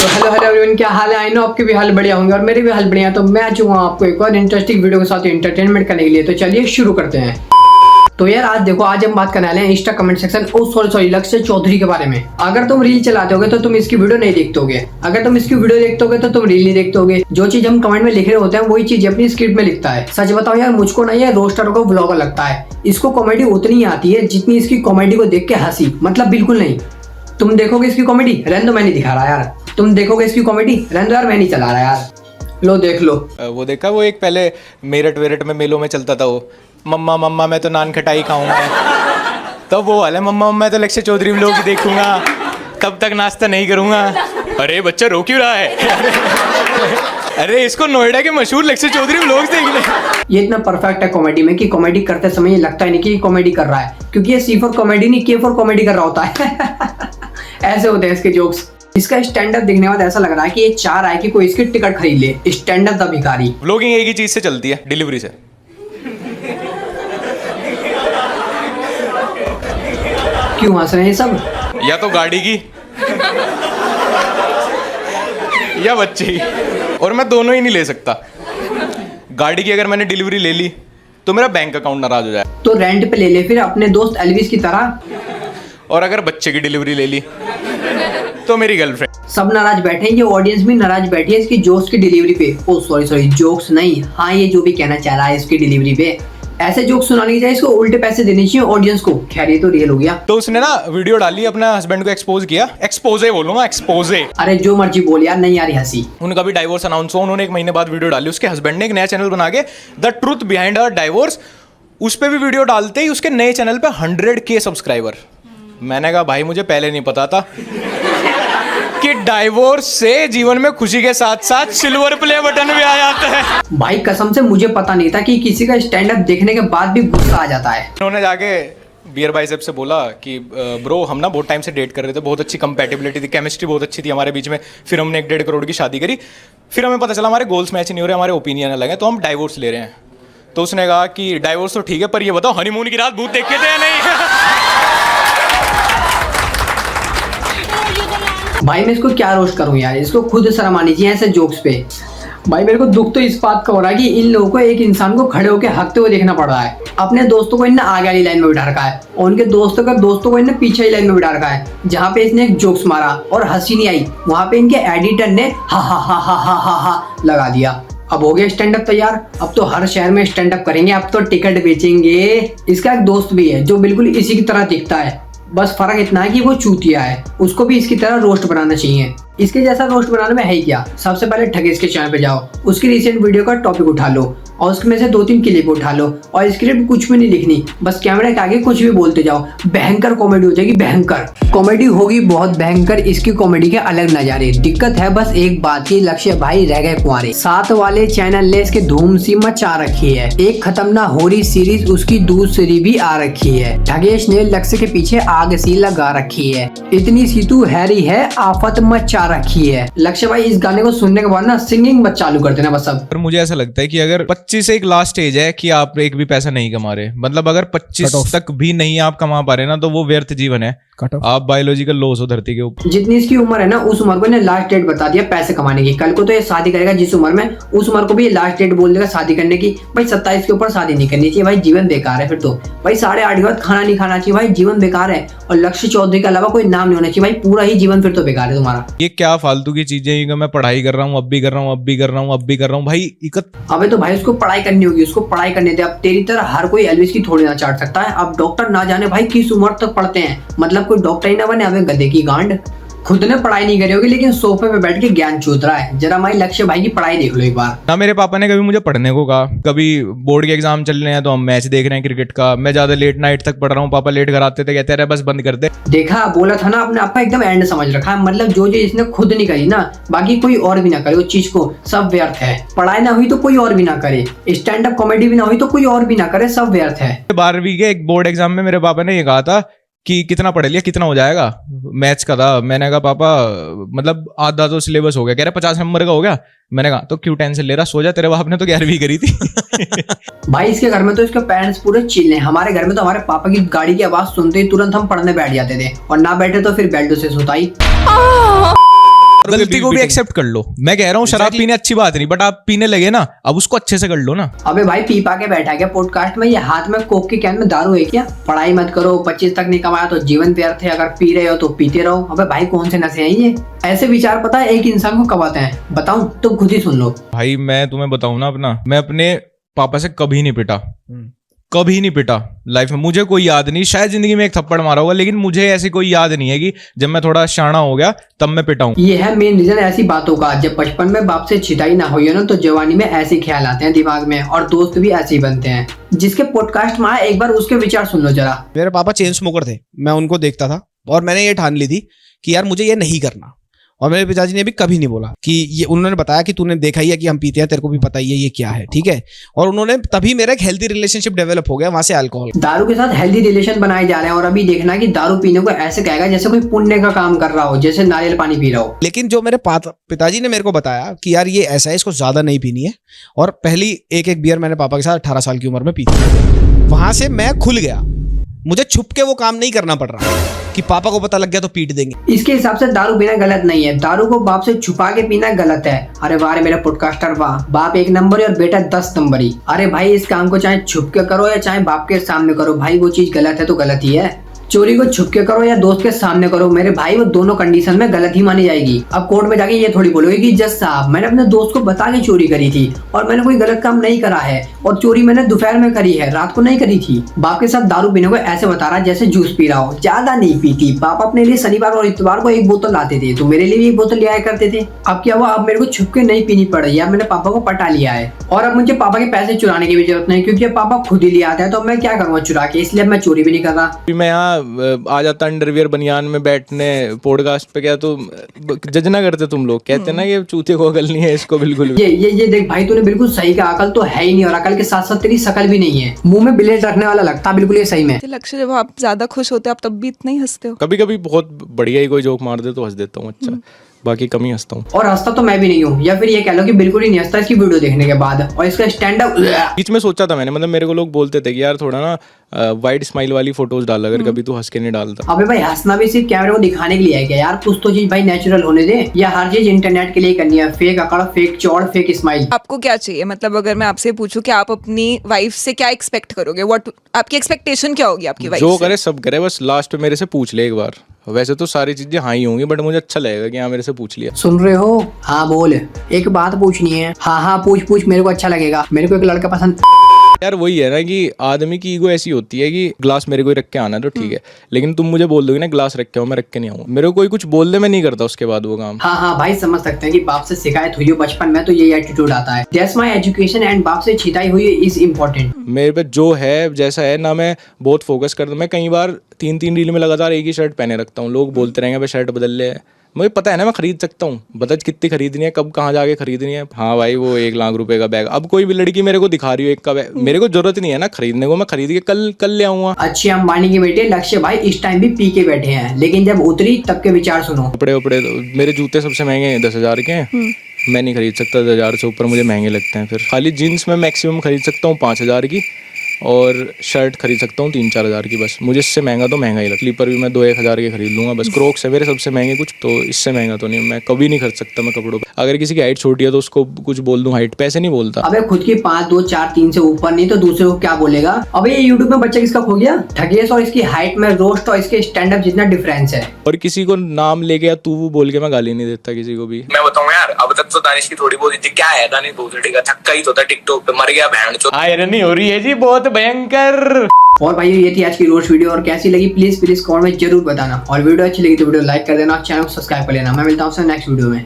तो hello everyone, क्या हाल है? आई नो आपके भी हाल बढ़िया होंगे और मेरे भी हाल बढ़िया। तो मैं आ चुका हूँ आपको एक और इंटरेस्टिंग वीडियो के साथ एंटरटेनमेंट करने के लिए। तो चलिए शुरू करते हैं। तो यार आज देखो, आज हम बात करने वाले हैं इंस्टा कमेंट सेक्शन सॉरी लक्ष्य चौधरी के बारे में। अगर तुम रील चलाते होगे तो तुम इसकी वीडियो नहीं देखते होगे, अगर तुम इसकी वीडियो देखते होगे तो तुम रील नहीं देखते होगे। जो चीज हम कमेंट में लिख रहे होते हैं वही चीज अपनी स्क्रिप्ट में लिखता है। सच बताओ यार, मुझको नहीं है रोस्टर को व्लॉगर लगता है। इसको कॉमेडी उतनी आती है जितनी इसकी कॉमेडी को देख के हंसी, मतलब बिल्कुल नहीं। तुम देखोगे इसकी कॉमेडी, रहने दो मैं नहीं दिखा रहा यार। तुम देखोगे इसकी कॉमेडी, रहने दो यार मैं नहीं चला रहा यार। लो देख लो। वो देखा, वो एक पहले मेरठ वेरठ में मेलों में चलता था वो, मम्मा मम्मा मैं तो नान खटाई खाऊंगा। तब वो वाला मम्मा मम्मा मैं तो लक्ष्य चौधरी व्लॉग ही देखूंगा, तब तक नाश्ता नहीं करूंगा। अरे बच्चा रो क्यों रहा है? अरे इसको नोएडा के मशहूर लक्ष्य चौधरी व्लॉग्स देख ले। ये इतना परफेक्ट है कॉमेडी में कि कॉमेडी करते समय ये लगता है नहीं कि कॉमेडी कर रहा है, क्योंकि ये सी फॉर कॉमेडी नहीं के फॉर कॉमेडी कर रहा होता है। ऐसे होते हैं इसके जोक्स। इसका स्टैंड अप देखने के बाद ऐसा लग रहा है कि ये चाह रहा है कि कोई इसकी टिकट खरीद ले। स्टैंड अप द भिखारी। व्लॉगिंग एक ही चीज से चलती है, डिलीवरी से। क्यों हंस रहे हैं सब? या तो गाड़ी की या बच्चे की, और मैं दोनों ही नहीं ले सकता। गाड़ी की अगर मैंने डिलीवरी ले ली तो मेरा बैंक अकाउंट नाराज हो जाए, तो रेंट पे ले ले फिर अपने दोस्त एल्विस की तरह। और अगर बच्चे की डिलीवरी ले ली तो मेरी गर्लफ्रेंड। सब नाराज बैठे हैं, ये ऑडियंस भी नाराज बैठी है इसकी जोक्स की डिलीवरी पे। ओ सॉरी जोक्स नहीं, हाँ ये जो भी कहना चाह रहा है इसकी डिलीवरी पे। ऐसे जोक्स सुनाने की जाए इसको उल्टे पैसे देने चाहिए ऑडियंस को। खैर ये तो रियल हो गया। तो उसने ना वीडियो डाली, अपना हस्बैंड को एक्सपोज किया। एक्सपोजे बोलूंगा, एक्सपोजे। अरे जो मर्जी बोल यार, नहीं आ रही हंसी। उनका भी डाइवोर्स अनाउंस हुआ, उन्होंने 1 महीने बाद वीडियो डाली। उसके हस्बैंड ने एक नया चैनल बना के the truth behind a divorce, उस पे भी वीडियो डालते ही उसके नए चैनल पे 100K सब्सक्राइबर। मैंने कहा भाई मुझे पहले नहीं पता था कि डाइवोर्स से जीवन में खुशी के साथ साथ सिल्वर प्ले बटन भी आ जाता है। भाई कसम से मुझे पता नहीं था कि किसी का स्टैंड अप देखने के बाद भी गुस्सा आ जाता है। उन्होंने जाके बियर बाइसेप से बोला कि ब्रो हम ना बहुत टाइम से डेट कर रहे थे, बहुत अच्छी कंपैटिबिलिटी थी, केमिस्ट्री बहुत अच्छी थी हमारे बीच में। फिर हमने 1-1.5 करोड़ की शादी करी। फिर हमें पता चला हमारे गोल्स मैच नहीं हो रहे, हमारे ओपिनियन अलग हैं, तो हम डाइवोर्स ले रहे हैं। तो उसने कहा कि डाइवोर्स तो ठीक है, पर ये बताओ हनीमून की रात भूत देख के थे या नहीं? भाई मैं इसको क्या रोस्ट करूं यार, इसको खुद शर्म आनी चाहिए ऐसे जोक्स पे। भाई मेरे को दुख तो इस बात का हो रहा है कि इन लोगों को एक इंसान को खड़े होकर हकते हुए देखना पड़ रहा है। अपने दोस्तों को इनने आगे वाली लाइन में बिठा रखा है और उनके दोस्तों को इनने पीछे वाली लाइन में बिठा रखा है। जहाँ पे इसने एक जोक्स मारा और हंसी नहीं आई, वहां पे इनके एडिटर ने हा हा हा हा हा हा हा लगा दिया। अब हो गया स्टैंड अप तैयार। अब तो हर शहर में स्टैंड अप करेंगे, अब तो टिकट बेचेंगे। इसका एक दोस्त भी है जो बिल्कुल इसी की तरह दिखता है, बस फर्क इतना है कि वो चूतिया है। उसको भी इसकी तरह रोस्ट बनाना चाहिए। इसके जैसा रोस्ट बनाने में है ही क्या। सबसे पहले ठगेश के चैनल पे जाओ, उसकी रिसेंट वीडियो का टॉपिक उठा लो और उसमें से 2-3 क्लिप उठा लो और स्क्रिप्ट कुछ भी नहीं लिखनी, बस कैमरे के आगे कुछ भी बोलते जाओ। भयंकर कॉमेडी हो जाएगी, भयंकर कॉमेडी होगी, बहुत भयंकर। इसकी कॉमेडी के अलग नजारे। दिक्कत है बस एक बात की, लक्ष्य भाई रह गए कुंवारे। 7 वाले चैनल ने इसके धूम सी मचा रखी है। एक खत्म ना हो रही सीरीज, उसकी दूसरी भी आ रखी है। ठगेश ने लक्ष्य के पीछे आग सी लगा रखी है। इतनी सी तू हैरी है, आफत मचा रखी है। लक्ष्य भाई इस गाने को सुनने के बाद ना सिंगिंग मत चालू कर देना बस अब। पर मुझे ऐसा लगता है कि अगर 25 एक लास्ट एज है कि आप एक भी पैसा नहीं कमा रहे, मतलब अगर 25 तक भी नहीं आप कमा पा रहे ना, तो वो व्यर्थ जीवन है। आप बायोलॉजिकल लॉस हो धरती के ऊपर। जितनी इसकी उम्र है ना, उस उम्र को लास्ट डेट बता दिया पैसे कमाने की। कल को तो ये शादी करेगा जिस उम्र में, उस उम्र को भी ये लास्ट डेट बोल देगा शादी करने की। भाई 27 के ऊपर शादी नहीं करनी चाहिए भाई, जीवन बेकार है। फिर तो भाई 8:30 के बाद खाना नहीं खाना चाहिए भाई, जीवन बेकार है। और लक्ष्य चौधरी के अलावा कोई नाम नहीं होना चाहिए भाई, पूरा ही जीवन फिर तो बेकार है तुम्हारा। ये क्या फालतू की चीजें, मैं पढ़ाई कर रहा हूँ, अब भी कर रहा हूँ, अब भी कर रहा हूँ, अब भी कर रहा हूँ भाई। अबे तो भाई उसको पढ़ाई करनी होगी, उसको पढ़ाई करने दे। अब तेरी तरह हर कोई एल्विस की थोड़ी ना चाट सकता है। अब डॉक्टर ना जाने भाई किस उम्र तक पढ़ते हैं, मतलब कोई डॉक्टर ही ना बने। अबे गधे की गांड, खुद ने पढ़ाई नहीं करी होगी लेकिन सोफे पे बैठ के ज्ञान चूत रहा है। जरा हमारी लक्ष्य भाई की पढ़ाई देख लो एक बार। ना मेरे पापा ने कभी मुझे पढ़ने को कहा, कभी बोर्ड के एग्जाम चल रहे हैं तो हम मैच देख रहे हैं क्रिकेट का, मैं ज्यादा लेट नाइट तक पढ़ रहा हूँ, पापा लेट घर आते थे, कहते रहे बस बंद कर दे। देखा, बोला था ना, अपने आप का एकदम एंड समझ रखा है। मतलब जो इसने खुद नहीं करी ना, बाकी कोई और भी ना करे उस चीज को, सब व्यर्थ है। पढ़ाई ना हुई तो कोई और भी ना करे, स्टैंड अप कॉमेडी भी ना हुई तो कोई और भी ना करे, सब व्यर्थ है। 12वीं के एक बोर्ड एग्जाम में मेरे पापा ने ये कहा था कि कितना पढ़ लिया, कितना हो जाएगा। मैथ्स का था। मैंने कहा पापा मतलब आधा तो सिलेबस हो गया। कह रहे 50 नंबर का हो गया। मैंने कहा तो क्यों टेंशन ले रहा, सो जा, तेरे बाप ने तो 11वीं करी थी। भाई इसके घर में तो इसके पेरेंट्स पूरे चिल हैं। हमारे घर में तो हमारे पापा की गाड़ी की आवाज सुनते ही तुरंत हम पढ़ने बैठ जाते थे, और ना बैठे तो फिर बेल्टों से सुताई। गलती को भी एक्सेप्ट कर लो। मैं कह रहा हूँ शराब पीने अच्छी बात नहीं, बट आप पीने लगे ना, अब उसको अच्छे से कर लो ना। अबे भाई पी पा के बैठा क्या पॉडकास्ट में? ये हाथ में कोक की कैन में दारू है क्या? पढ़ाई मत करो, 25 तक नहीं कमाया तो जीवन व्यर्थ है, अगर पी रहे हो तो पीते रहो। अबे भाई कौन से नशे हैं ये? ऐसे विचार पता है एक इंसान को कब आते हैं? बताऊं? तुम खुद ही सुन लो। भाई मैं तुम्हें बताऊं ना अपना, मैं अपने पापा से कभी नहीं पिटा, कभी नहीं पिटा लाइफ में। मुझे कोई याद नहीं, शायद जिंदगी में एक थप्पड़ मारा होगा, लेकिन मुझे ऐसी कोई याद नहीं है कि जब मैं थोड़ा शाना हो गया तब मैं पिटा हूं। ये है मेन रीजन ऐसी बातों का। जब बचपन में बाप से छिटाई ना हुई है ना, तो जवानी में ऐसे ख्याल आते हैं दिमाग में, और दोस्त भी ऐसे ही बनते हैं। जिसके पॉडकास्ट में आया एक बार उसके विचार सुन लो जरा। मेरे पापा चेन स्मोकर थे, मैं उनको देखता था और मैंने ये ठान ली थी कि यार मुझे ये नहीं करना। और मेरे पिताजी ने भी कभी नहीं बोला कि ये, उन्होंने बताया कि तूने देखा ही है कि हम पीते हैं, तेरे को भी पता ही है ये क्या है, ठीक है। और उन्होंने तभी मेरा एक हेल्दी रिलेशनशिप डेवलप हो गया वहां से अल्कोहल। दारू के साथ हेल्दी रिलेशन बनाए जा रहे हैं, और अभी देखना कि दारू पीने को ऐसे कहेगा जैसे कोई पुण्य का काम कर रहा हो, जैसे नारियल पानी पी रहा हो। लेकिन जो मेरे पिताजी ने मेरे को बताया कि यार ये ऐसा है, इसको ज्यादा नहीं पीनी है, और पहली एक बियर मैंने पापा के साथ 18 साल की उम्र में पी थी। वहां से मैं खुल गया, मुझे छुप के वो काम नहीं करना पड़ रहा कि पापा को पता लग गया तो पीट देंगे। इसके हिसाब से दारू पीना गलत नहीं है, दारू को बाप से छुपा के पीना गलत है। अरे वाह रे मेरा पॉडकास्टर वाह, बाप 1 नंबर और बेटा 10 नंबरी। अरे भाई इस काम को चाहे छुप के करो या चाहे बाप के सामने करो, भाई वो चीज गलत है तो गलत ही है। चोरी को छुप के करो या दोस्त के सामने करो, मेरे भाई वो दोनों कंडीशन में गलत ही मानी जाएगी। अब कोर्ट में जाके ये थोड़ी बोलोगे कि जज साहब मैंने अपने दोस्त को बता के चोरी करी थी और मैंने कोई गलत काम नहीं करा है, और चोरी मैंने दोपहर में करी है, रात को नहीं करी थी। बाप के साथ दारू पीने को ऐसे बता रहा है जैसे जूस पी रहा हो। ज्यादा नहीं पीती, पापा अपने लिए शनिवार और इतवार को 1 बोतल लाते थे, तो मेरे लिए भी 1 बोतल ले आया करते थे। अब क्या हुआ, अब मेरे को छुप के नहीं पीनी पड़ रही है, मैंने पापा को पटा लिया है, और अब मुझे पापा के पैसे चुराने की भी जरूरत नहीं, क्योंकि पापा खुद ही ले आते हैं, तो मैं क्या करूँगा चुरा के, इसलिए मैं चोरी भी नहीं कर रहा। मैं यहाँ आ जाता अंडरवियर बनियान में बैठने पॉडकास्ट पे, क्या तो जज ना करते तुम लोग? कहते ना ये चूते को अकल नहीं है इसको बिल्कुल भी। ये देख भाई तूने बिल्कुल सही कहा, अकल तो है ही नहीं, और अकल के साथ साथ तेरी शकल भी नहीं है, मुंह में ब्लेड रखने वाला लगता बिल्कुल ये सही में। लक्ष्य जब आप ज्यादा खुश होते हो आप तब भी इतना ही हंसते हो? कभी कभी बहुत बढ़िया ही कोई जोक मार दे तो हंस देता हूँ, अच्छा बाकी कम ही हंसता हूँ। और हंसता तो मैं भी नहीं हूँ, या फिर ये कह लो कि बिल्कुल ही नहीं हंसता इसकी वीडियो देखने के बाद, और इसका स्टैंड अप। बीच में सोचा था मैंने, मतलब मेरे को लोग बोलते थे कि यार थोड़ा ना वाइड स्माइल वाली फोटोज डाल, अगर कभी तू हंस के नहीं डालता। अबे भाई हंसना भी सिर्फ कैमरे को दिखाने के लिए है क्या यार? कुछ तो चीज भाई नेचुरल होने दे, या हर चीज इंटरनेट के लिए करनी है? फेक अकड़, फेक चौड़, फेक स्माइल। आपको क्या चाहिए? मतलब अगर मैं आपसे पूछूं कि आप अपनी वाइफ से क्या एक्सपेक्ट करोगे, व्हाट आपकी एक्सपेक्टेशन क्या होगी आपकी वाइफ जो से? करे सब करे, बस लास्ट में मेरे से पूछ ले एक बार। वैसे तो सारी चीजें हाँ ही होंगी, बट मुझे अच्छा लगेगा कि हाँ मेरे से पूछ लिया। सुन रहे हो? हाँ बोल, एक बात पूछनी है। हाँ पूछ, मेरे को अच्छा लगेगा, मेरे को एक लड़का पसंद। यार वही है ना कि आदमी की ईगो ऐसी होती है कि ग्लास मेरे को ही रख के आना है तो ठीक है, लेकिन तुम मुझे बोल दोगे ना ग्लास रख के आओ, मैं रख के नहीं आऊंगा। मेरे को कोई कुछ बोल दे मैं नहीं करता उसके बाद वो काम। हाँ भाई समझ सकते हैं कि बाप से शिकायत हुई हो बचपन में तो ये एटीट्यूड आता है। दैट्स माय एजुकेशन एंड बाप से छिटाई हुई इज इम्पोर्टेंट। मेरे पे जो है जैसा है ना, मैं बहुत फोकस करता हूँ। मैं कई बार 3 रील में लगातार एक ही शर्ट पहने रखता हूँ, लोग बोलते रहेंगे भाई शर्ट बदल ले, मुझे पता है ना मैं खरीद सकता हूँ, बता कितनी खरीदनी है, कब कहाँ जाके खरीदनी है। हाँ भाई वो 1 लाख रुपए का बैग, अब कोई भी लड़की मेरे को दिखा रही हो 1 का बैग, मेरे को जरूरत नहीं है ना खरीदने को, मैं खरीद के कल ले आऊंगा। अच्छी अंबानी के बेटे लक्ष्य भाई इस टाइम भी पी के बैठे हैं, लेकिन जब उतरी तब के विचार सुनो। कपड़े उपड़े मेरे जूते सबसे महंगे 10,000 के हैं, मैं नहीं खरीद सकता 10,000 से ऊपर, मुझे महंगे लगते हैं। फिर खाली जीन्स में मैक्सिमम खरीद सकता हूँ 5,000 की, और शर्ट खरीद सकता हूँ 3-4 हज़ार की बस। मुझे इससे महंगा तो महंगा ही लगता। स्लीपर भी मैं 2-1 हज़ार के खरीद लूँगा बस। क्रोक्स है मेरे सबसे महंगे कुछ, तो इससे महंगा तो नहीं, मैं कभी नहीं खर्च सकता मैं कपड़ों पे। अगर किसी की हाइट छोटी है तो उसको कुछ बोल दूँ, हाइट पैसे नहीं बोलता। अबे खुद की 5, 2, 4, 3 से ऊपर नहीं तो दूसरे को क्या बोलेगा? अबे ये यूट्यूब में बच्चा किसका खो गया? ठगेश और इसकी हाइट में रोस्ट और इसके स्टैंड अप जितना डिफरेंस है। और किसी को नाम लेके या तू बोल के मैं गाली नहीं देता किसी को भी। मैं बताऊं यार, अब तक तो दानिश की थोड़ी बहुत क्या है, दानिश भोसड़ी का छक्का ही तो था टिकटॉक पे, मर गया बहन चो। आयरनी हो रही है जी बहुत भयंकर। और भाई ये थी आज की रोस्ट वीडियो, और कैसी लगी प्लीज कमेंट में जरूर बताना, और वीडियो अच्छी लगी तो वीडियो लाइक कर देना, चैनल को सब्सक्राइब कर लेना। मैं मिलता हूँ नेक्स्ट वीडियो में।